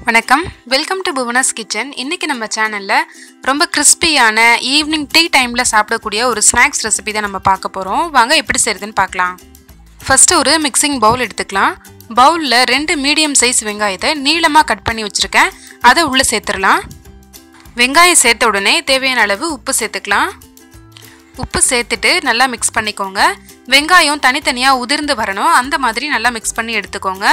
வணக்கம், welcome to Bhuvana's kitchen. இன்றைக்கி நம்ம சேனலில் ரொம்ப கிறிஸ்பியான ஈவினிங் டீ டைமில் சாப்பிடக்கூடிய ஒரு ஸ்நாக்ஸ் ரெசிபி தான் நம்ம பார்க்க போகிறோம். வாங்க எப்படி செய்யுதுன்னு பார்க்கலாம். ஃபஸ்ட்டு ஒரு மிக்சிங் பவுல் எடுத்துக்கலாம். பவுலில் 2 மீடியம் சைஸ் வெங்காயத்தை நீளமாக கட் பண்ணி வச்சுருக்கேன். அதை உள்ளே சேர்த்துடலாம். வெங்காயம் சேர்த்த உடனே தேவையான அளவு உப்பு சேர்த்துக்கலாம். உப்பு சேர்த்துட்டு நல்லா மிக்ஸ் பண்ணிக்கோங்க. வெங்காயம் தனித்தனியாக உதிர்ந்து வரணும், அந்த மாதிரி நல்லா மிக்ஸ் பண்ணி எடுத்துக்கோங்க.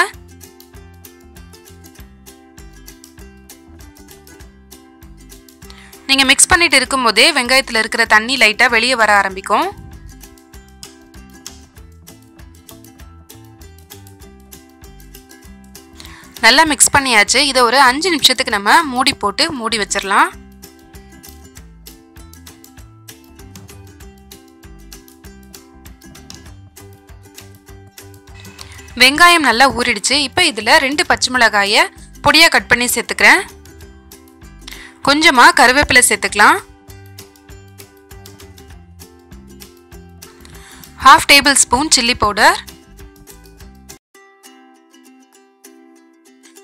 நீங்கள் மிக்ஸ் பண்ணிட்டு இருக்கும்போதே வெங்காயத்தில் இருக்கிற தண்ணி லைட்டாக வெளியே வர ஆரம்பிக்கும். நல்லா மிக்ஸ் பண்ணியாச்சு. இதை ஒரு 5 நிமிஷத்துக்கு நம்ம மூடி போட்டு மூடி வச்சிடலாம். வெங்காயம் நல்லா ஊறிடுச்சு. இப்போ இதில் 2 பச்சை மிளகாயை பொடியாக கட் பண்ணி சேர்த்துக்கிறேன். கொஞ்சமாக கருவேப்பிலை சேர்த்துக்கலாம். 1/2 table spoon chilli powder,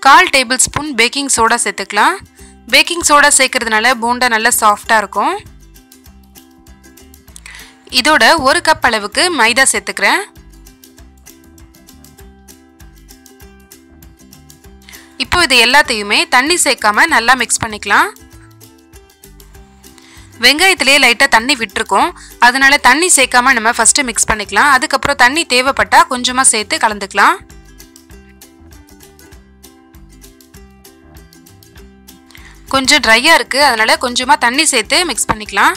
1/4 table spoon baking soda சேர்த்துக்கலாம். பேக்கிங் சோடா சேர்க்கறதுனால போண்டா நல்லா சாஃப்டாக இருக்கும். இதோட 1 கப் அளவுக்கு மைதா சேர்த்துக்கிறேன். இப்போ இது எல்லாத்தையுமே தண்ணி சேர்க்காம நல்லா மிக்ஸ் பண்ணிக்கலாம். வெங்காயத்திலே லைட்டாக தண்ணி விட்டுருக்கோம், அதனால தண்ணி சேர்க்காம நம்ம ஃபஸ்ட்டு மிக்ஸ் பண்ணிக்கலாம். அதுக்கப்புறம் தண்ணி தேவைப்பட்டால் கொஞ்சமாக சேர்த்து கலந்துக்கலாம். கொஞ்சம் ட்ரையாக இருக்குது, அதனால கொஞ்சமாக தண்ணி சேர்த்து மிக்ஸ் பண்ணிக்கலாம்.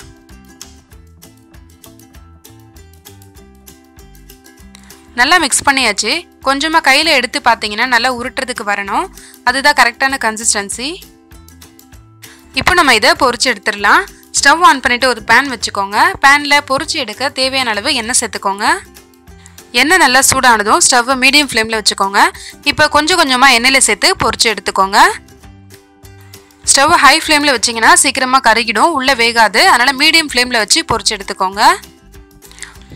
நல்லா மிக்ஸ் பண்ணியாச்சு. கொஞ்சமாக கையில் எடுத்து பார்த்தீங்கன்னா நல்லா உருட்டுறதுக்கு வரணும், அதுதான் கரெக்டான கன்சிஸ்டன்சி. இப்போ நம்ம இதை பொரிச்சு எடுத்துடலாம். ஸ்டவ் ஆன் பண்ணிவிட்டு ஒரு பேன் வச்சுக்கோங்க. பேனில் பொரிச்சு எடுக்க தேவையான அளவு எண்ணெய் சேர்த்துக்கோங்க. எண்ணெய் நல்லா சூடானதும் ஸ்டவ்வை மீடியம் ஃப்ளேமில் வச்சுக்கோங்க. இப்போ கொஞ்சம் கொஞ்சமாக எண்ணெயில் சேர்த்து பொரிச்சு எடுத்துக்கோங்க. ஸ்டவ்வை ஹை ஃப்ளேமில் வச்சிங்கன்னா சீக்கிரமாக கருகிடும், உள்ளே வேகாது. அதனால் மீடியம் ஃப்ளேமில் வச்சு பொரிச்சு எடுத்துக்கோங்க.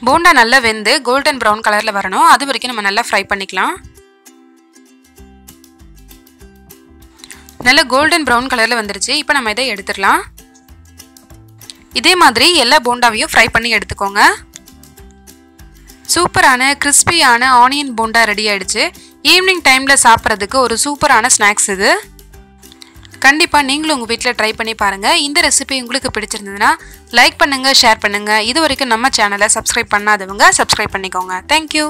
போண்டா நல்லா வெந்து கோல்டன் ப்ரௌன் கலரில் வரணும், அது வரைக்கும் நம்ம நல்லா ஃப்ரை பண்ணிக்கலாம். நல்லா கோல்டன் ப்ரௌன் கலரில் வந்துருச்சு. இப்போ நம்ம இதை எடுத்துடலாம். இதே மாதிரி எல்லா போண்டாவையும் ஃப்ரை பண்ணி எடுத்துக்கோங்க. சூப்பரான கிறிஸ்பியான ஆனியன் போண்டா ரெடி ஆயிடுச்சு. ஈவினிங் டைமில் சாப்பிட்றதுக்கு ஒரு சூப்பரான ஸ்நாக்ஸ் இது. கண்டிப்பாக நீங்களும் உங்கள் வீட்டில் ட்ரை பண்ணி பாருங்கள். இந்த ரெசிபி உங்களுக்கு பிடிச்சிருந்ததுன்னா லைக் பண்ணுங்கள், ஷேர் பண்ணுங்கள். இது வரைக்கும் நம்ம சேனலை சப்ஸ்கிரைப் பண்ணாதவங்க சப்ஸ்கிரைப் பண்ணிக்கோங்க. தேங்க்யூ.